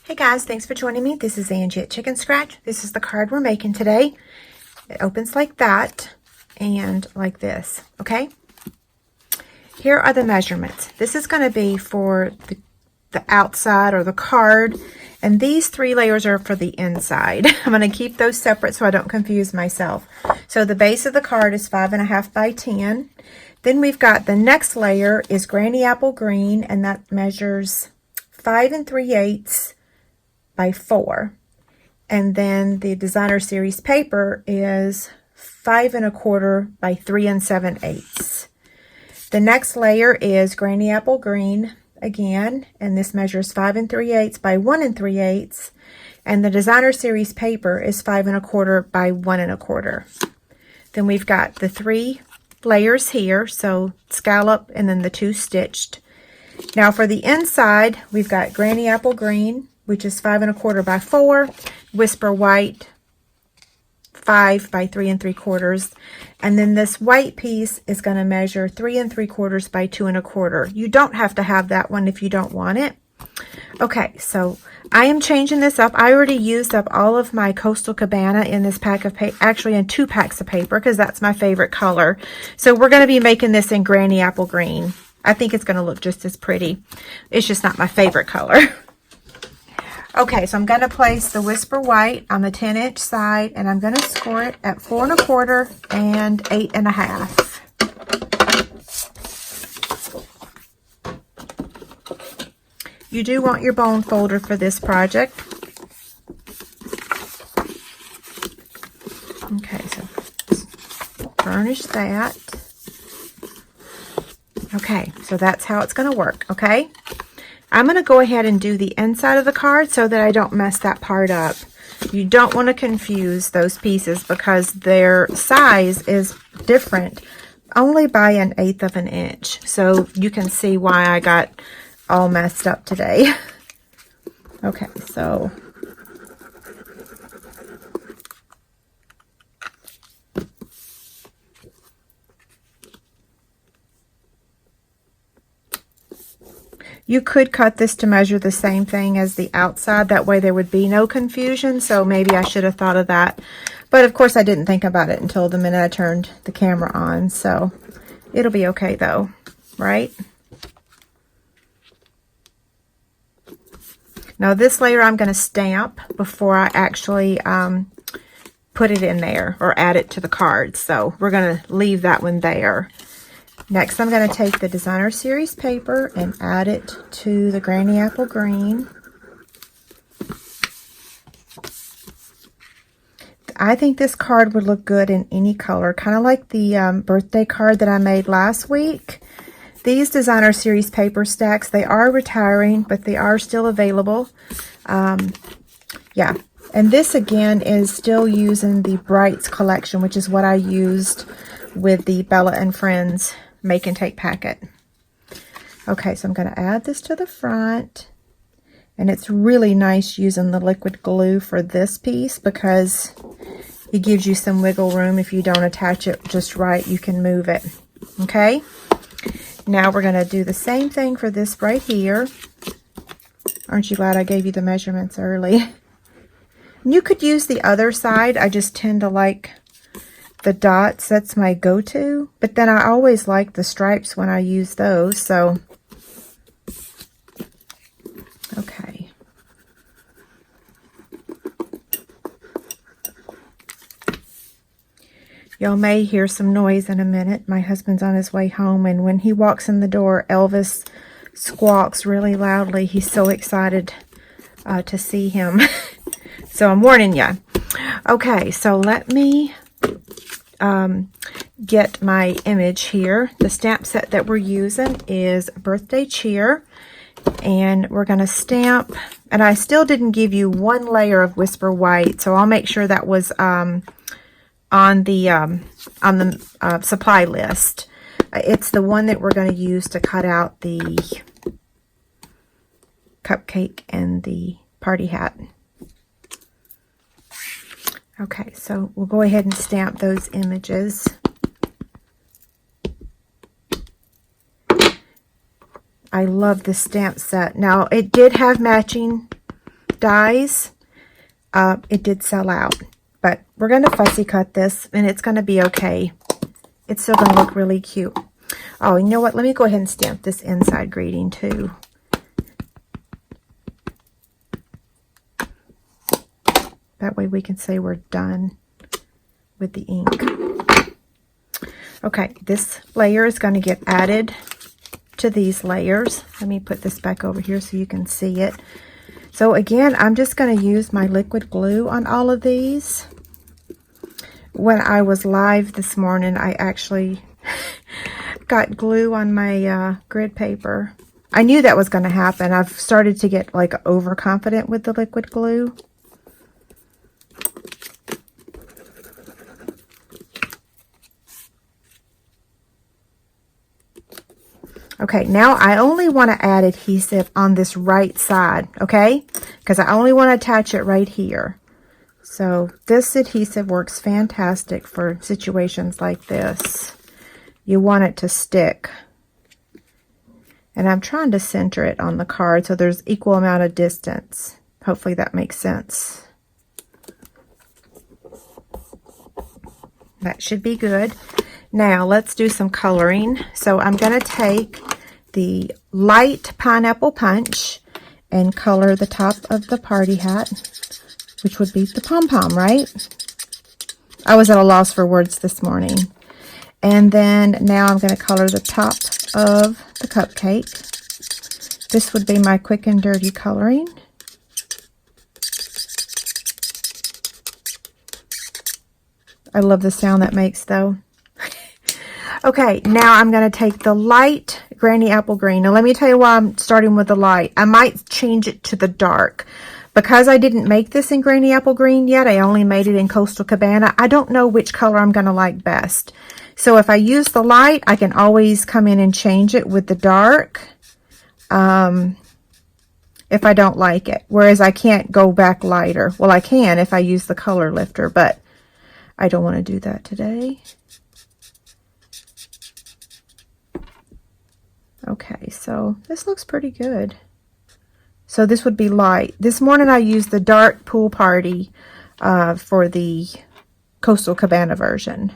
Hey guys, thanks for joining me. This is Angie at Chicken Scratch. This is the card we're making today. It opens like that and like this, okay? Here are the measurements. This is going to be for the outside or the card, and these 3 layers are for the inside. I'm going to keep those separate so I don't confuse myself. So the base of the card is 5.5 by 10. Then we've got the next layer is Granny Apple Green, and that measures 5 3/8 by 4. And then the Designer Series paper is 5 1/4 by 3 7/8. The next layer is Granny Apple Green again, and this measures 5 3/8 by 1 3/8. And the Designer Series paper is 5 1/4 by 1 1/4. Then we've got the 3 layers here, so scallop and then the 2 stitched. Now for the inside, we've got Granny Apple Green, which is 5 1/4 by 4, Whisper White, 5 by 3 3/4, and then this white piece is going to measure 3 3/4 by 2 1/4. You don't have to have that one if you don't want it. Okay, so I am changing this up. I already used up all of my Coastal Cabana in this pack of paper, actually in 2 packs of paper, because that's my favorite color. So we're going to be making this in Granny Apple Green. I think it's going to look just as pretty. It's just not my favorite color. Okay, so I'm going to place the Whisper White on the 10-inch side, and I'm going to score it at 4 1/4 and 8 1/2. You do want your bone folder for this project. Okay, so burnish that. Okay, so that's how it's going to work, okay? I'm going to go ahead and do the inside of the card so that I don't mess that part up. You don't want to confuse those pieces because their size is different only by 1/8 of an inch. So you can see why I got all messed up today. Okay, so you could cut this to measure the same thing as the outside. That way there would be no confusion. So maybe I should have thought of that. But of course I didn't think about it until the minute I turned the camera on. So it'll be okay though, right? Now this layer I'm going to stamp before I actually put it in there or add it to the card. So we're going to leave that one there. Next, I'm going to take the Designer Series paper and add it to the Granny Apple Green. I think this card would look good in any color, kind of like the birthday card that I made last week. These Designer Series paper stacks, they are retiring, but they are still available. Yeah, and this again is still using the Brights collection, which is what I used with the Bella and Friends Make and Take packet. Okay, so I'm going to add this to the front, and it's really nice using the liquid glue for this piece because it gives you some wiggle room. If you don't attach it just right, you can move it. Okay, now we're going to do the same thing for this right here. Aren't you glad I gave you the measurements early? And you could use the other side. I just tend to like the dots. That's my go-to, but then I always like the stripes when I use those. So okay, y'all may hear some noise in a minute. My husband's on his way home, and when he walks in the door, Elvis squawks really loudly. He's so excited to see him. So I'm warning you. Okay, so let me get my image here. The stamp set that we're using is Birthday Cheer, and we're going to stamp, and I still didn't give you 1 layer of Whisper White, so I'll make sure that was on the supply list. It's the one that we're going to use to cut out the cupcake and the party hat. Okay, so we'll go ahead and stamp those images. I love this stamp set. Now, it did have matching dies, it did sell out. But we're going to fussy cut this, and it's going to be okay. It's still going to look really cute. Oh, you know what? Let me go ahead and stamp this inside greeting too. That way we can say we're done with the ink. Okay, this layer is going to get added to these layers. Let me put this back over here so you can see it. So again, I'm just going to use my liquid glue on all of these. When I was live this morning, I actually got glue on my grid paper. I knew that was going to happen. I've started to get like overconfident with the liquid glue. Okay, now I only want to add adhesive on this right side, okay? Because I only want to attach it right here. So this adhesive works fantastic for situations like this. You want it to stick. And I'm trying to center it on the card so there's equal amount of distance. Hopefully that makes sense. That should be good. Now let's do some coloring. So I'm going to take the light pineapple punch and color the top of the party hat, which would be the pom-pom, right? I was at a loss for words this morning. And then now I'm going to color the top of the cupcake. This would be my quick and dirty coloring. I love the sound that makes though. Okay, now I'm going to take the light Granny Apple Green. Now let me tell you why I'm starting with the light. I might change it to the dark. Because I didn't make this in Granny Apple Green yet, I only made it in Coastal Cabana. I don't know which color I'm going to like best. So if I use the light, I can always come in and change it with the dark if I don't like it. Whereas I can't go back lighter. Well, I can if I use the color lifter, but I don't want to do that today. Okay, so this looks pretty good. So this would be light. This morning I used the dark pool party for the Coastal Cabana version.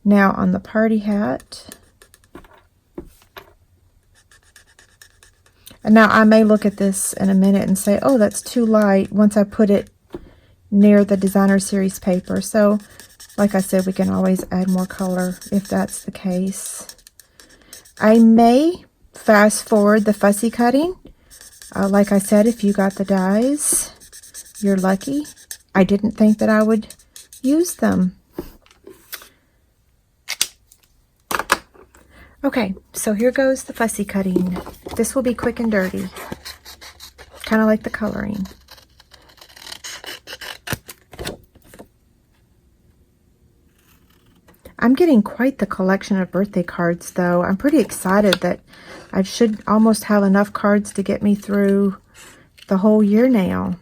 Now on the party hat. And now I may look at this in a minute and say, oh, that's too light once I put it near the designer series paper. So like I said, we can always add more color if that's the case. I may fast forward the fussy cutting. Like I said, if you got the dies, you're lucky. I didn't think that I would use them. Okay, so here goes the fussy cutting. This will be quick and dirty, kind of like the coloring. I'm getting quite the collection of birthday cards, though. I'm pretty excited that I should almost have enough cards to get me through the whole year now.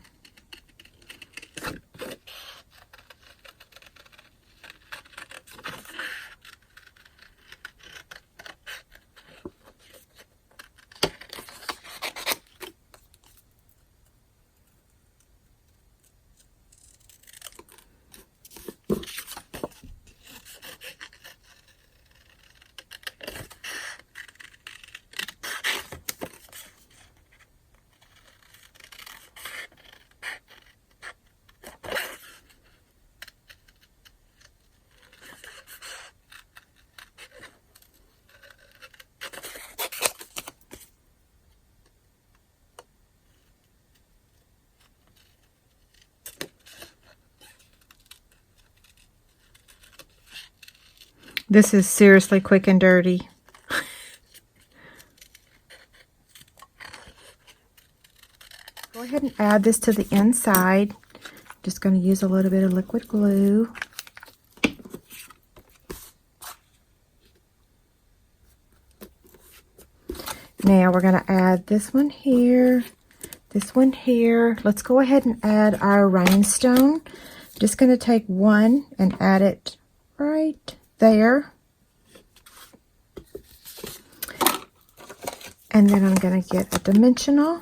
This is seriously quick and dirty. Go ahead and add this to the inside. Just going to use a little bit of liquid glue. Now we're going to add this one here, this one here. Let's go ahead and add our rhinestone. Just going to take one and add it right there. And then I'm going to get a dimensional.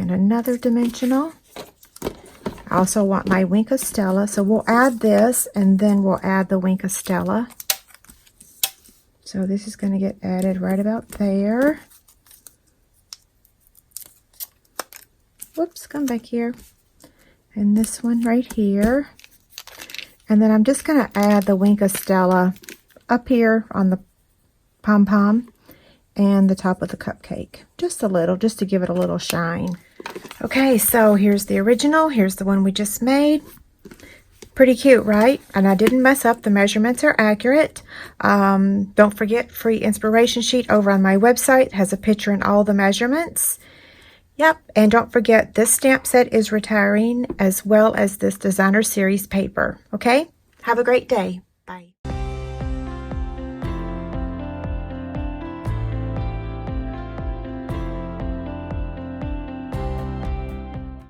And another dimensional. I also want my Wink of Stella, so we'll add this and then we'll add the Wink of Stella. So this is going to get added right about there. Whoops, come back here. And this one right here. And then I'm just going to add the Wink of Stella up here on the pom-pom and the top of the cupcake. Just a little, just to give it a little shine. Okay, so here's the original. Here's the one we just made. Pretty cute, right? And I didn't mess up. The measurements are accurate. Don't forget, free inspiration sheet over on my website. It has a picture and all the measurements. Yep, and don't forget, this stamp set is retiring as well as this designer series paper. Okay? Have a great day.